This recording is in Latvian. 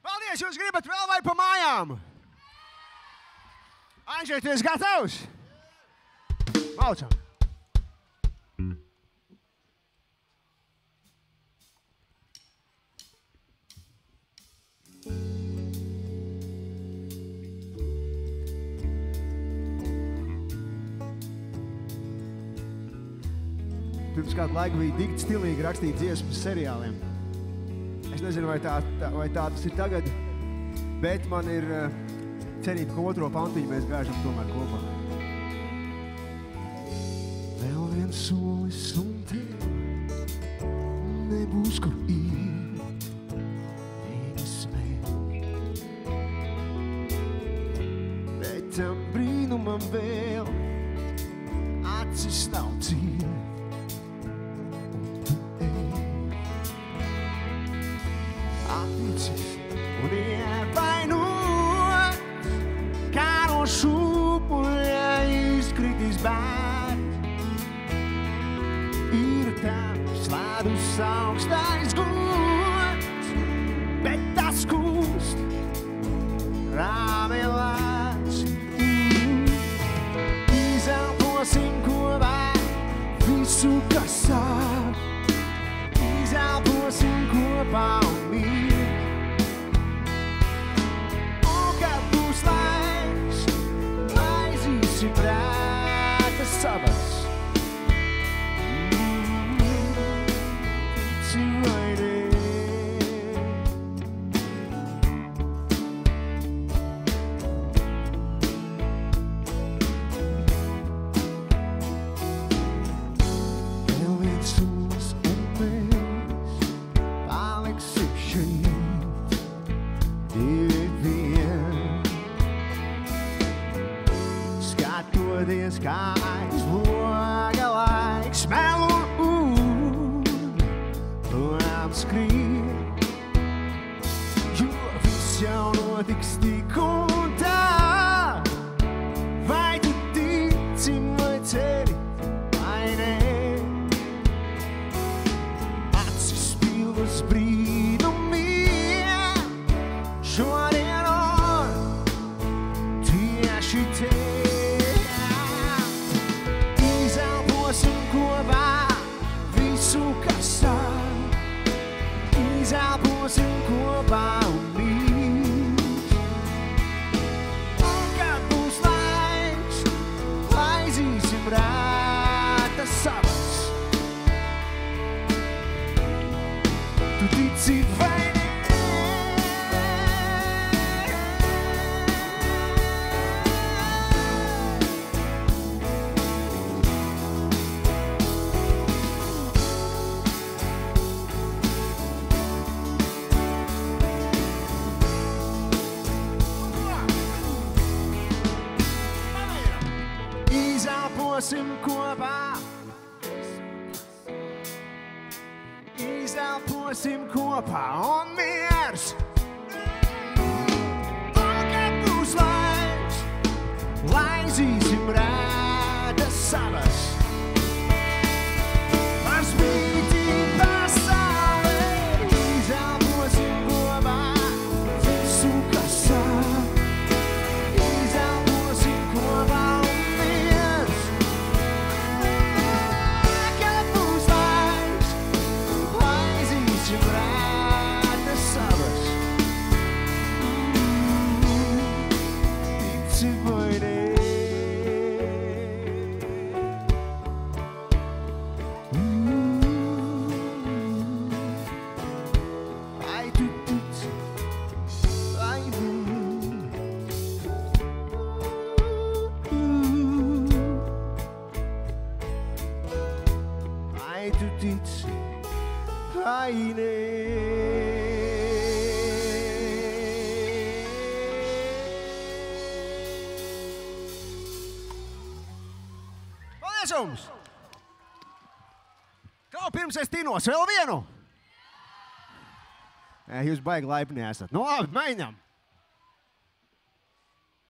Paldies, jūs gribat vēl vai pa mājām? Andžej, tu esi gatavs? Maucam. Pirms kādu laiku bija dikti stilīgi rakstīt dziesmas seriāliem. Es nezinu, vai tā tas ir tagad, bet man ir cerība, ka otro pantiņu mēs gāžam tomēr kopā. Vēl viens solis un tev nebūs, kur iet, viņa smēr. Bet tam brīnumam vēl acis nav ciet. Un ievainot, kā no šūpuļa izkritis bērns. Ir tavs ledus augstais gods, bet tas kūst rāmelēs. Izelposim kopā visu, kas sāp. Izelposim kopā un mīl. Prātas savas. Tici vai nē. Vēl viens solis un mēs paliksim šeit. Divi vien. Skatoties, kā aizloga laiks melo un skrien, jo viss jau notiks tik un tā. Vai tu tici vai ceri vai nē? Acis pildas brīnumiem šodien un tieši te. Izelposim kopā un mīl. Un kad būs laiks, laizīsim prātas savas. Tu tici vai nē? Izelposim kopā. Izelposim kopā un miers. Un kad būs laiks, laizīsim prātas savas. Par spīti pasaulē izelposim kopā visu, kas sāp. Izelposim kopā. Tu tici vai nē? Paldies jums! Kā pirms es tinos vēl vienu? Jūs baigi laipni esat. Nu labi, mēģinām!